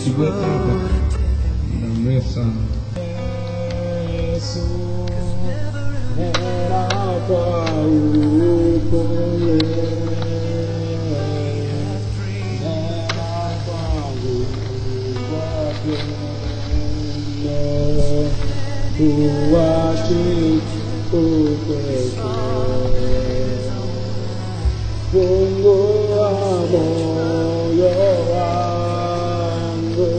Nimesubiri hapa muda mrefu sana. Fungua moyo wangu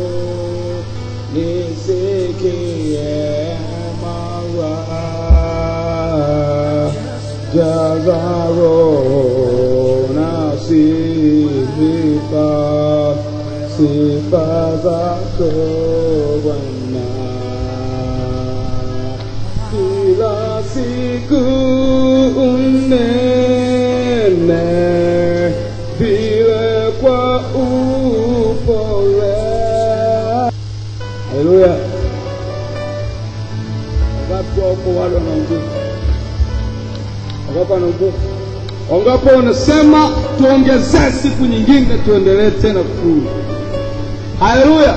nisikie mawa, jaza roho na sifa zako Bwana. Kila siku unene vile kwa upole. Haleluya. Watu wako wale wanaongoza. Wangapo wanasema tuongezee siku nyingine tuendelee tena kufuru. Haleluya.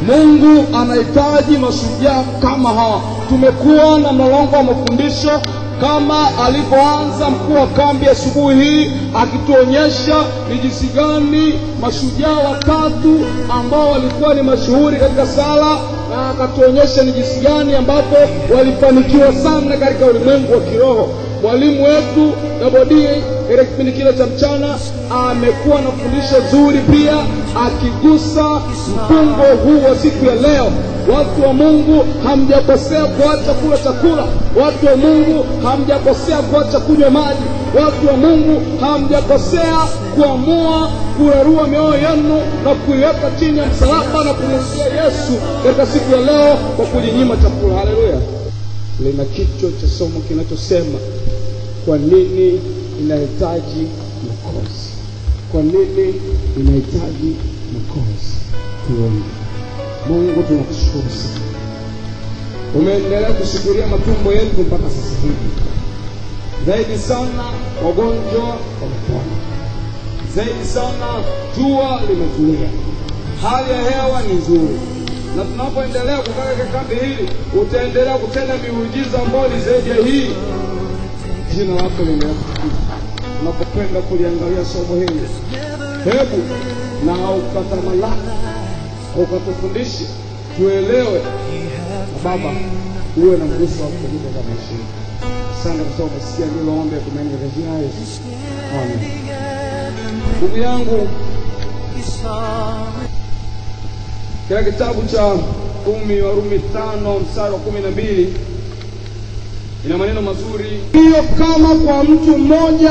Mungu anahitaji mashujaa kama hawa. Tumekuwa na mlolongo wa mafundisho kama alipoanza mkuu wa kambi asubuhi hii akituonyesha ni jinsi gani mashujaa watatu ambao walikuwa ni mashuhuri katika sala, na akatuonyesha ni jinsi gani ambapo walifanikiwa sana katika ulimwengu wa kiroho. Mwalimu wetu Dabodi katika kipindi kile cha mchana amekuwa na fundisho zuri pia akigusa mfungo huu wa siku ya leo. Watu wa Mungu, hamjakosea kuacha kula chakula. Watu wa Mungu, hamjakosea kuacha kunywa maji. Watu wa Mungu, hamjakosea kuamua kurarua mioyo yenu na kuiweka chini ya msalaba na kumwishia Yesu katika siku ya leo kwa kujinyima chakula. Haleluya. Lina kichwa cha somo kinachosema kwa nini inahitaji mwokozi. Kwa nini inahitaji mwokozi? Tuombe. Mungu, tunakushukuru sana. Umeendelea kushukuria matumbo yetu mpaka sasa hivi. Zaidi sana wagonjwa wamepona. Zaidi sana jua limetulia. Hali ya hewa ni nzuri. Na tunapoendelea kukaa katika kambi hili, utaendelea kutenda miujiza ambayo ni zaidi ya hii. Jina lako limetukuzwa. Tunapopenda kuliangalia somo hili, hebu na ukatamalaki, ukatufundishe tuelewe, na Baba uwe na mguso wako katika maisha yetu. Asante kwa sababu umesikia hilo ombi kwa jina la Yesu. Amen. Ndugu yangu, katika kitabu cha Warumi 5:12 ina maneno mazuri. Hiyo kama kwa mtu mmoja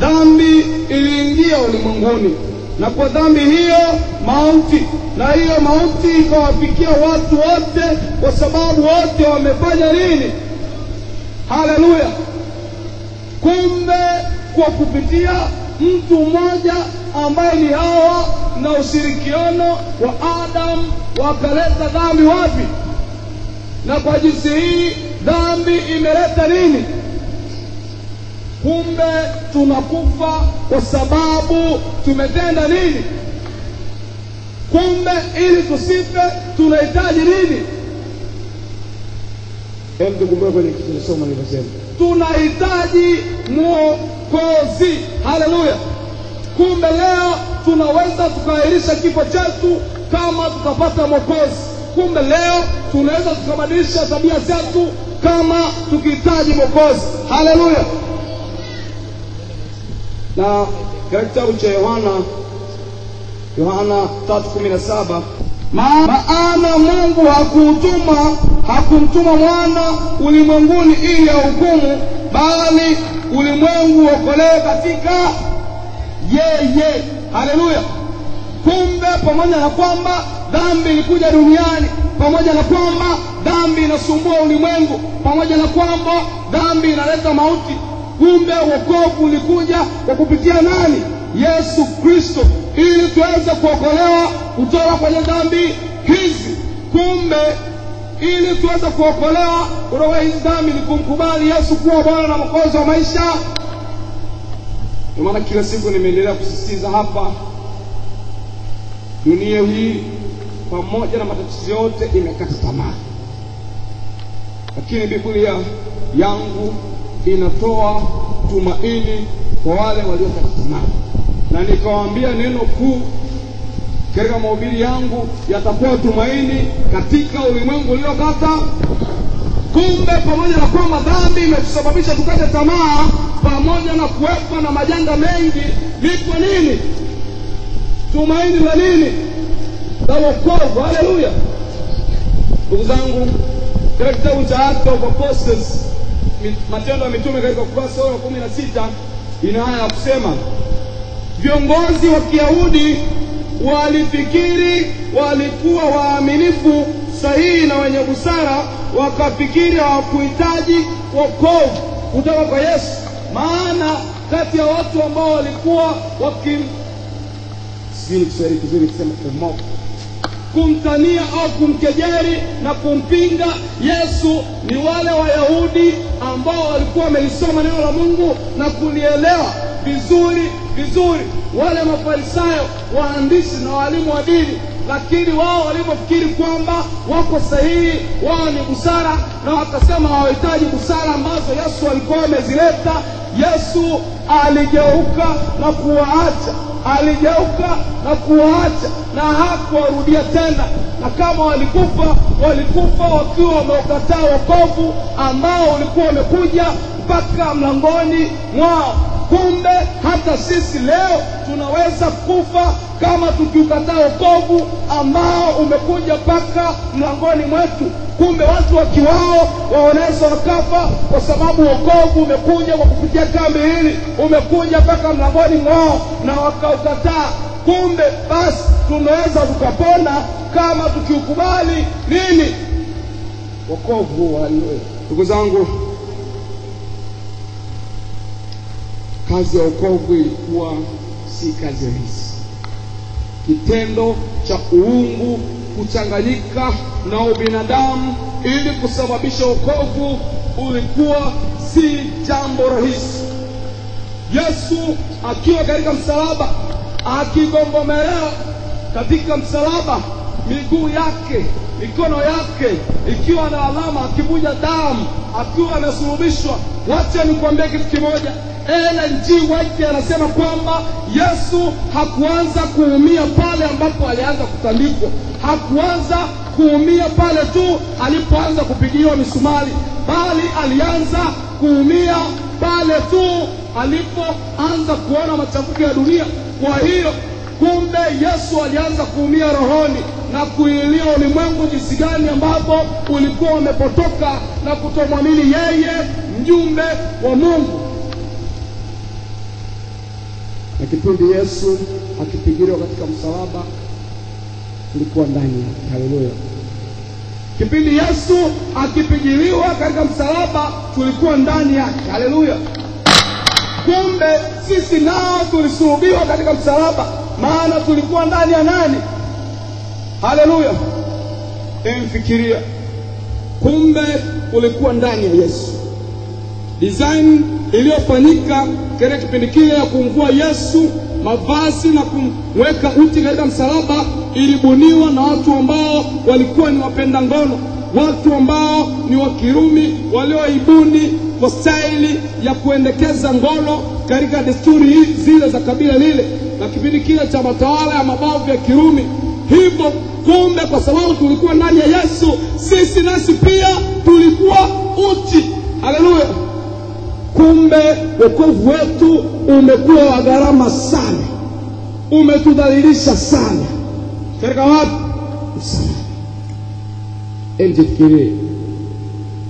dhambi iliingia ulimwenguni, na kwa dhambi hiyo mauti, na hiyo mauti ikawafikia watu wote kwa sababu wote wamefanya nini? Haleluya. Kumbe kwa kupitia mtu mmoja ambaye ni Hawa na ushirikiano wa Adam wakaleta dhambi wapi? Na kwa jinsi hii dhambi imeleta nini? Kumbe tunakufa kwa sababu tumetenda nini? Kumbe ili tusife tunahitaji nini? Hebu tukumbuke kwenye kisomo nilivyosema. Tunahitaji mwokozi. Haleluya. Kumbe leo tunaweza tukaahirisha kifo chetu kama tutapata mwokozi. Kumbe leo tunaweza tukabadilisha tabia zetu kama tukihitaji mwokozi. Haleluya. Na katika kitabu cha Yohana 3:17, maana Mungu hakumtuma mwana ulimwenguni ili ahukumu, bali ulimwengu uokolewe katika yeye. Haleluya. Kumbe pamoja na kwamba dhambi ilikuja duniani, pamoja na kwamba dhambi inasumbua ulimwengu, pamoja na kwamba dhambi inaleta mauti, kumbe wokovu ulikuja kwa kupitia nani? Yesu Kristo, ili tuweze kuokolewa kutoka kwenye dhambi hizi. Kumbe ili tuweze kuokolewa kutoka hizi dhambi ni kumkubali Yesu kuwa Bwana na Mwokozi wa maisha. Kwa maana kila siku nimeendelea kusisitiza hapa, dunia hii pamoja na matatizo yote imekata tamaa. Lakini Biblia yangu inatoa tumaini kwa wale waliokata tamaa. Na nikawaambia neno kuu katika mahubiri yangu, yatakuwa tumaini katika ulimwengu uliokata. Kumbe pamoja na kwamba dhambi imetusababisha tukate tamaa, pamoja na kuwepo na majanga mengi, lipo nini? Tumaini la nini? La wokovu. Haleluya. Ndugu zangu, katika kitabu cha Acts of Apostles, Matendo ya Mitume, katika ukurasa wa 16 ina haya ya kusema: viongozi wa Kiyahudi walifikiri walikuwa waaminifu, sahihi na wenye busara, wakafikiri hawakuhitaji wokovu kutoka kwa Yesu. Maana kati ya watu ambao walikuwa kumtania au kumkejeli na kumpinga Yesu ni wale Wayahudi ambao walikuwa wamelisoma neno la Mungu na kulielewa vizuri. Wale Mafarisayo, waandishi na walimu wa dini, lakini wao walipofikiri kwamba wako sahihi, wao ni busara, na wakasema hawahitaji busara ambazo Yesu alikuwa amezileta, Yesu aligeuka na kuwaacha na hakuwarudia tena. Na kama walikufa wakiwa wameukataa wokovu ambao ulikuwa umekuja mpaka mlangoni mwao. Kumbe hata sisi leo tunaweza kufa kama tukiukataa wokovu ambao umekuja mpaka mlangoni mwetu. Kumbe watu wakiwao waoneza wakafa kwa sababu wokovu umekuja kwa kupitia kambi hili, umekuja mpaka mlangoni mwao na wakaukataa. Kumbe basi tunaweza tukapona kama tukiukubali nini? Wokovu. Haleluya. Ndugu zangu, kazi ya wokovu ilikuwa si kazi rahisi. Kitendo cha uungu kuchanganyika na ubinadamu ili kusababisha wokovu ulikuwa si jambo rahisi. Yesu akiwa katika msalaba, akigongomelewa katika msalaba, miguu yake, mikono yake ikiwa na alama, akivuja damu, akiwa amesulubishwa. Wacha nikwambie kitu kimoja. Ellen G. White anasema kwamba Yesu hakuanza kuumia pale ambapo alianza kutandikwa. Hakuanza kuumia pale tu alipoanza kupigiwa misumari, bali alianza kuumia pale tu alipoanza kuona machafuko ya dunia. Kwa hiyo kumbe Yesu alianza kuumia rohoni na kuilia ulimwengu jinsi gani ambapo ulikuwa umepotoka na kutomwamini yeye, mjumbe wa Mungu. Na kipindi Yesu akipigiliwa katika msalaba, tulikuwa ndani yake. Haleluya. Kipindi Yesu akipigiliwa katika msalaba, tulikuwa ndani yake. Haleluya. Kumbe sisi nao tulisulubiwa katika msalaba, maana tulikuwa ndani ya nani? Haleluya. Emfikiria, kumbe ulikuwa ndani ya Yesu. Design iliyofanyika katika kipindi kile ya kumvua Yesu mavazi na kumweka uti katika msalaba ilibuniwa na watu ambao walikuwa ni wapenda ngono, watu ambao ni wa Kirumi walioibuni kwa staili ya kuendekeza ngono katika desturi zile za kabila lile na kipindi kile cha matawala ya mabavu ya Kirumi. Hivyo kumbe kwa sababu tulikuwa ndani ya Yesu, sisi nasi pia tulikuwa uchi. Haleluya. Kumbe wokovu wetu umekuwa wa gharama sana, umetudhalilisha sana. Katika wapi? Msalaba. Fikirie,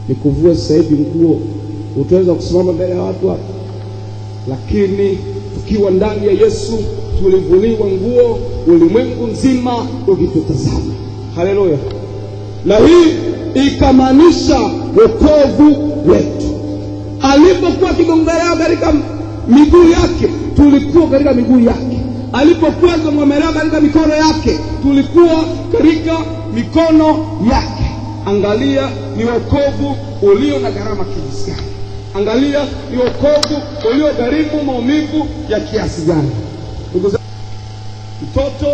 nikuvue sasa hivi nguo, utaweza kusimama mbele ya watu hapa? Lakini tukiwa ndani ya Yesu tulivuliwa nguo, ulimwengu nzima ukitutazama. Haleluya. Na hii ikamaanisha wokovu wetu. Alipokuwa akigongelewa katika miguu yake, tulikuwa katika miguu yake. Alipokuwa akigongelewa katika mikono yake, tulikuwa katika mikono yake. Angalia ni wokovu ulio na gharama kiasi gani. Angalia ni wokovu ulio gharimu maumivu ya kiasi gani. Mtoto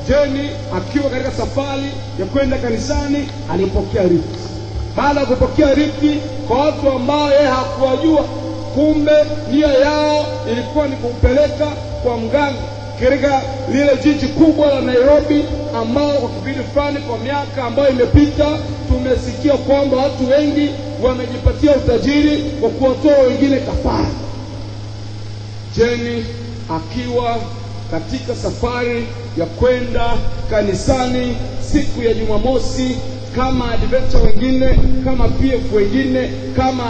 Jeni akiwa katika safari ya kwenda kanisani alipokea rifti. Baada ya kupokea rifti kwa watu ambao yeye hakuwajua, kumbe nia yao ilikuwa ni kumpeleka kwa mganga katika lile jiji kubwa la Nairobi, ambao kwa kipindi fulani kwa miaka ambayo imepita tumesikia kwamba watu wengi wamejipatia utajiri kwa kuwatoa wengine kafara. Jeni akiwa katika safari ya kwenda kanisani siku ya Jumamosi, kama adventure wengine, kama PF wengine, kama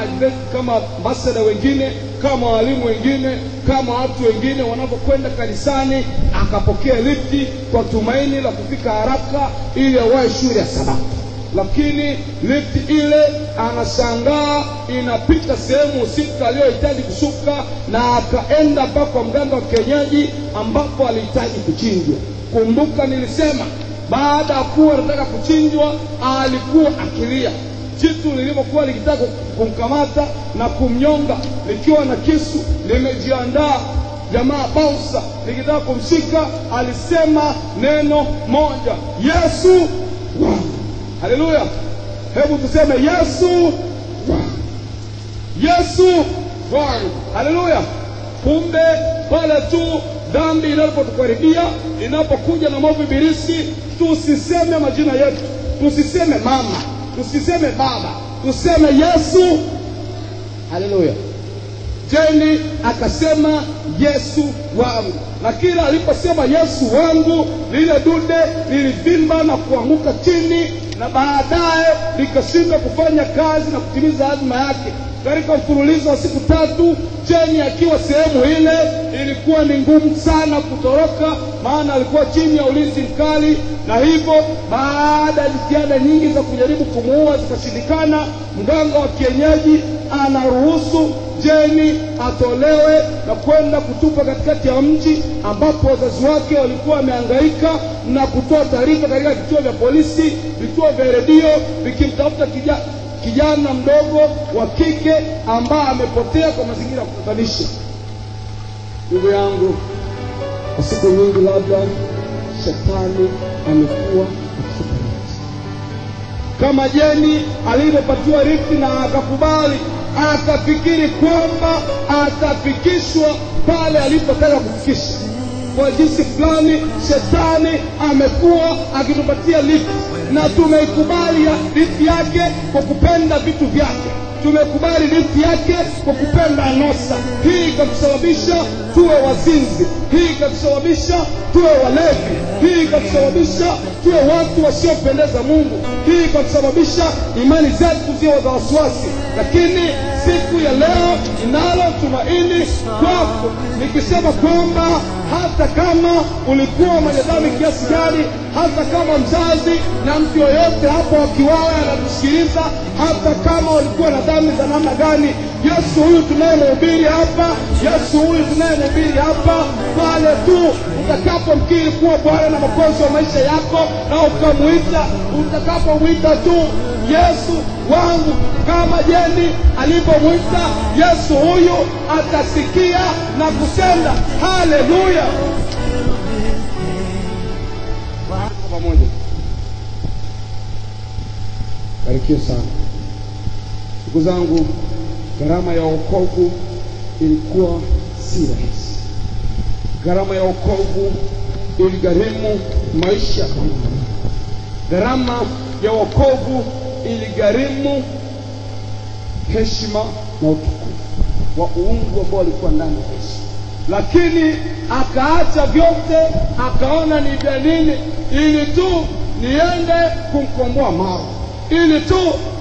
ambassador wengine, kama walimu wengine, kama watu wengine wanapokwenda kanisani, akapokea lifti kwa tumaini la kufika haraka ili awahi shule ya Sabato. Lakini lifti ile anashangaa inapita sehemu husika aliyohitaji kushuka, na akaenda mpaka kwa mganga wa kienyeji ambapo alihitaji kuchinjwa. Kumbuka nilisema baada ya kuwa anataka kuchinjwa alikuwa akilia. Jitu lilipokuwa likitaka kumkamata na kumnyonga likiwa na kisu limejiandaa, jamaa bouncer likitaka kumshika, alisema neno moja, Yesu wangu. Haleluya! Hebu tuseme Yesu wangu, Yesu wangu. Haleluya! Kumbe pale tu dhambi inapotukaribia, inapokuja na maovu ibilisi, tusiseme majina yetu, tusiseme mama, tusiseme baba, tuseme Yesu. Haleluya! Jeni akasema Yesu wangu, na kila aliposema Yesu wangu, lile dude lilivimba na kuanguka chini, na baadaye likashindwa kufanya kazi na kutimiza azma yake. Katika mfululizo wa siku 3, Jeni akiwa sehemu ile, ilikuwa ni ngumu sana kutoroka, maana alikuwa chini ya ulinzi mkali. Na hivyo baada ya jitihada nyingi za kujaribu kumuua zikashindikana, mganga wa kienyeji anaruhusu Jeni atolewe na kwenda kutupa katikati ya mji, ambapo wazazi wake walikuwa wamehangaika na kutoa taarifa katika vituo vya polisi, vituo vya redio, vikimtafuta kijana mdogo wa kike ambaye amepotea kwa mazingira ya kutatanisha. Ndugu yangu, kwa siku nyingi labda shetani amekuwa akitupangia. Kama Jeni alipopatiwa rifti na akakubali, akafikiri kwamba atafikishwa pale alipotaka kufikisha. Kwa jinsi fulani shetani amekuwa akitupatia lifti, na tumeikubali lifti yake kwa kupenda vitu vyake. Tumekubali lifti yake kwa kupenda anosa. Hii ikatusababisha tuwe wazinzi, hii ikatusababisha tuwe walevi, hii ikatusababisha tuwe watu wasiopendeza Mungu, hii ikatusababisha imani zetu ziwe za wasiwasi. Lakini siku ya leo ninalo tumaini kwako, nikisema kwamba hata kama ulikuwa mwenye dhambi kiasi gani, hata kama mzazi na mtu yoyote hapo wakiwawe anatusikiliza, hata kama ulikuwa na dhambi za namna gani, Yesu huyu tunayemhubiri hapa, Yesu huyu tunayemhubiri hapa, pale tu utakapomkiri kuwa Bwana na Mwokozi wa maisha yako na ukamuita, utakapomwita tu Yesu wangu, kama Jeni alipomuita Yesu huyu, atasikia na kusema haleluya. Pamoja barikiwe sana ndugu zangu. Gharama ya wokovu ilikuwa si rahisi. Gharama ya wokovu iligharimu maisha. Gharama ya wokovu iligharimu heshima na utukufu wa uungu ambao alikuwa ndani ya Yesu. Lakini akaacha vyote, akaona ni vya nini, ili tu niende kumkomboa Mara, ili tu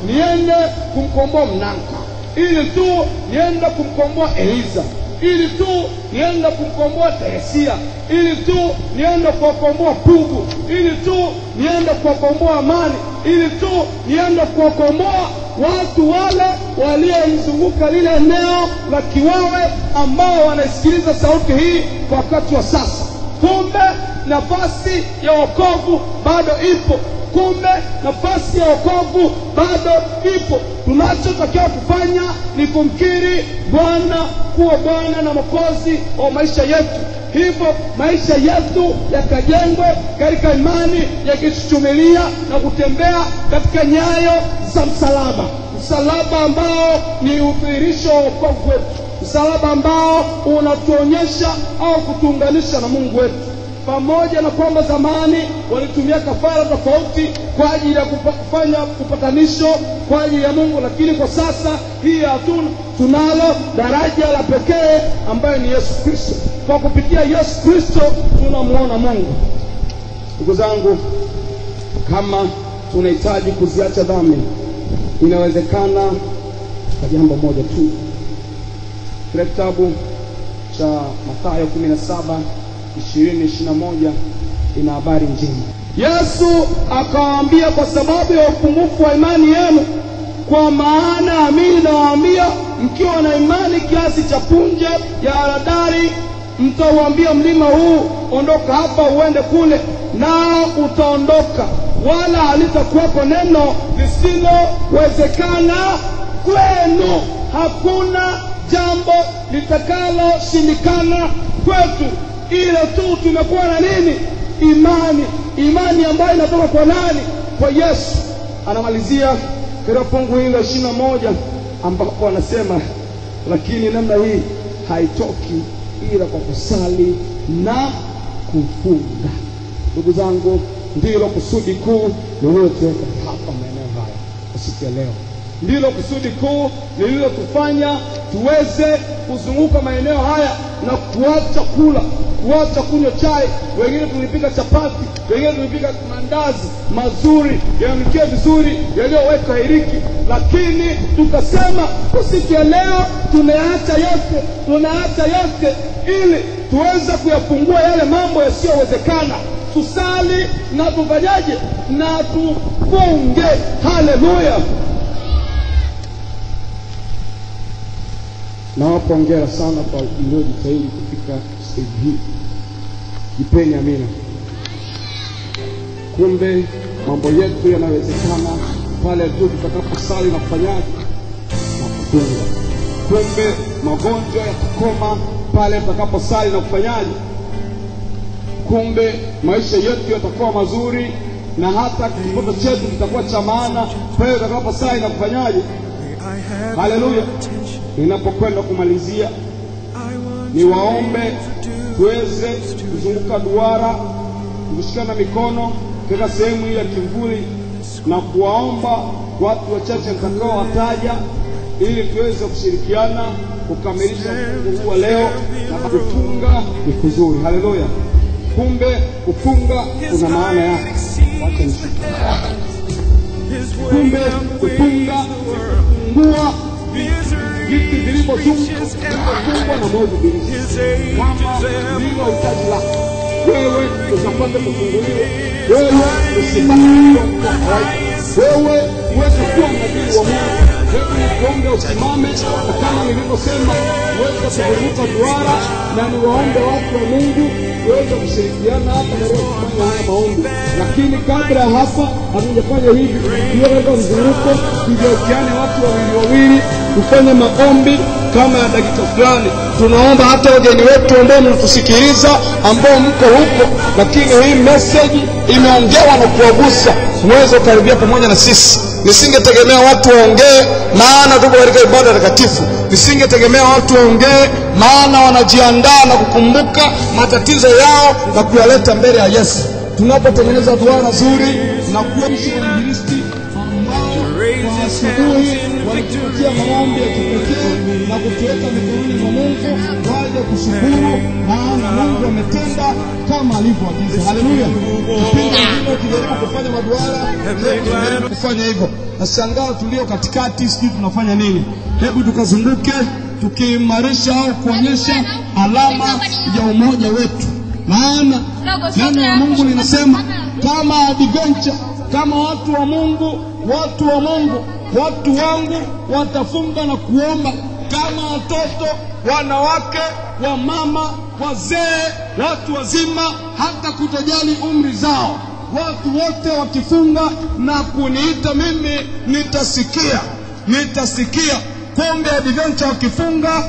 niende kumkomboa Mnanka, ili tu niende kumkomboa Eliza, ili tu niende kumkomboa Teresia, ili tu niende kuwakomboa Pugu, ili tu niende kuwakomboa Amani, ili tu niende kuwakomboa watu wale waliomzunguka lile eneo la Kiwawe ambao wanaisikiliza sauti hii kwa wakati wa sasa. Kumbe nafasi ya wokovu bado ipo. Kumbe nafasi ya wokovu bado ipo. Tunachotakiwa kufanya ni kumkiri Bwana kuwa Bwana na Mwokozi wa maisha yetu. hivyo maisha yetu yakajengwe katika imani ya kichuchumilia na kutembea katika nyayo za msalaba. Msalaba ambao ni udhihirisho wa wokovu wetu, msalaba ambao unatuonyesha au kutuunganisha na Mungu wetu. Pamoja na kwamba zamani walitumia kafara tofauti kwa ajili ya kufanya upatanisho kwa ajili ya Mungu, lakini kwa sasa hii hatuna. Tunalo daraja la pekee ambaye ni Yesu Kristo. Kwa kupitia Yesu Kristo tunamuona Mungu. Ndugu zangu, kama tunahitaji kuziacha dhambi, inawezekana kwa jambo moja tu. Kile kitabu cha Mathayo 17:20-21 ina habari njema. Yesu akawaambia, kwa sababu ya upungufu wa imani yenu, kwa maana amini nawaambia, mkiwa na imani kiasi cha punje ya haradali, mtauambia mlima huu, ondoka hapa uende kule, nao utaondoka, wala halitakuwepo neno lisilowezekana kwenu. Hakuna jambo litakaloshindikana kwetu, ile tu tumekuwa na nini? Imani ambayo inatoka kwa nani? Kwa Yesu. Anamalizia katika fungu hilo 21 ambapo anasema, lakini namna hii haitoki ila kwa kusali na kufunga. Ndugu zangu, ndilo kusudi kuu lililotuweka hapa maeneo haya siku ya leo. Ndilo kusudi kuu lililotufanya tuweze kuzunguka maeneo haya na kuacha kula, kuacha kunywa chai. Wengine tulipika chapati, wengine tulipika mandazi mazuri, yanukia vizuri, yaliyoweka hiriki, lakini tukasema kwa siku ya leo tunaacha yote ili tuweze kuyafungua yale mambo yasiyowezekana. Tusali na tufanyaje? Na tufunge. Haleluya. Nawapa hongera sana kwa mliojitahidi kufika stage hii. Jipeni amina. Kumbe mambo yetu yanawezekana pale tu tutakaposali na kufanyaje? Na kufunga. Kumbe magonjwa yatakoma pale tutakaposali na kufanyaje? Kumbe maisha yetu yatakuwa mazuri, na hata kipato chetu kitakuwa cha maana pale tutakaposali na kufanyaje? Haleluya. Ninapokwenda kumalizia, niwaombe tuweze kuzunguka duara, kushikana mikono katika sehemu hii ya kivuli, na kuwaomba watu wachache nitakao wataja ili tuweze kushirikiana kukamilisha mfungo wa leo. Na kufunga ni kuzuri. Haleluya. Kumbe kufunga kuna maana yake. Wacha nishike. Kumbe kufunga kufungua vitu vilivyofungwa na Mungu bilisi. Kama ndilo hitaji lako, wewe usipate kufunguliwa, wewe usipate kwa kawaida, wewe uweze kuwa nabii wa Mungu. Hebu niombe usimame, kama nilivyosema, uweze kuzunguka duara, na niwaombe watu wa Mungu uweze kushirikiana hapa na leo kufanya haya maombi. Lakini kabla ya hapa hatujafanya hivi, tuweze mzunguko, tugeukiane watu wawili kufanya maombi kama ya dakika fulani. Tunaomba hata wageni wetu ambao mnatusikiliza, ambao mko huko, lakini hii message imeongewa na kuwagusa, mweze karibia pamoja na sisi. Nisingetegemea watu waongee, maana tuko katika ibada takatifu. Nisingetegemea watu waongee, maana wanajiandaa na kukumbuka matatizo yao na kuyaleta mbele ya Yesu. Tunapotengeneza duara nzuri na kuishi uinjilisti kwa asubuhi, walitupatia maombi ya kipekee na kutuweka mikononi mwa Mungu waje kushukuru, maana Mungu ametenda kama alivyoagiza. Haleluya. Tukijaribu kufanya maduara, kufanya hivyo, nashangaa tulio katikati sisi tunafanya nini? Hebu tukazunguke tukiimarisha au kuonyesha alama ya umoja wetu. Maana neno la Mungu linasema kama adventure, kama watu wa Mungu, watu wangu watafunga na kuomba, kama watoto, wanawake, wamama, wazee, watu wazima, hata kutojali umri zao, watu wote wakifunga na kuniita mimi, nitasikia. Kumbe adventure wakifunga,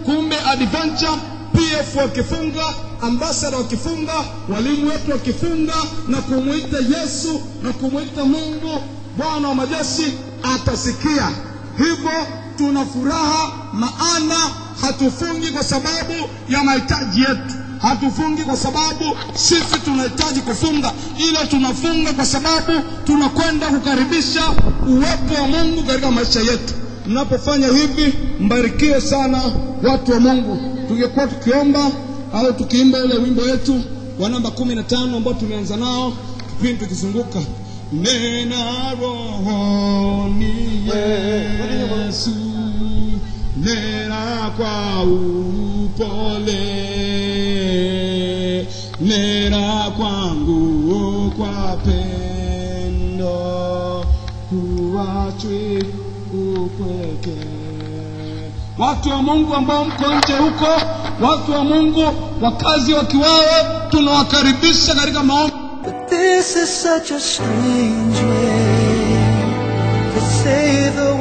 kumbe adventure pia CF wakifunga, ambassador wakifunga, walimu wetu wakifunga na kumuita Yesu na kumuita Mungu Bwana wa majeshi, atasikia. Hivyo tuna furaha, maana hatufungi kwa sababu ya mahitaji yetu. Hatufungi kwa sababu sisi tunahitaji kufunga, ila tunafunga kwa sababu tunakwenda kukaribisha uwepo wa Mungu katika maisha yetu. Mnapofanya hivi, mbarikiwe sana watu wa Mungu. Tungekuwa tukiomba au tukiimba ile wimbo wetu wa namba 15 ambao tumeanza nao kipindi tukizunguka. Nena rohoni Yesu, nena kwa upole, nena kwangu kwa pendo, huachwi upweke. Watu wa Mungu ambao mko nje huko, watu wa Mungu wakazi wa Kiwawe, tunawakaribisha katika maombi. But this is such a strange way to say the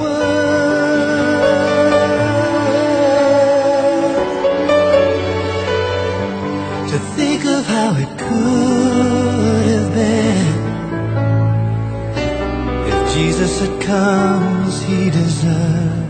word, to think of how it could have been if Jesus had come as he deserved.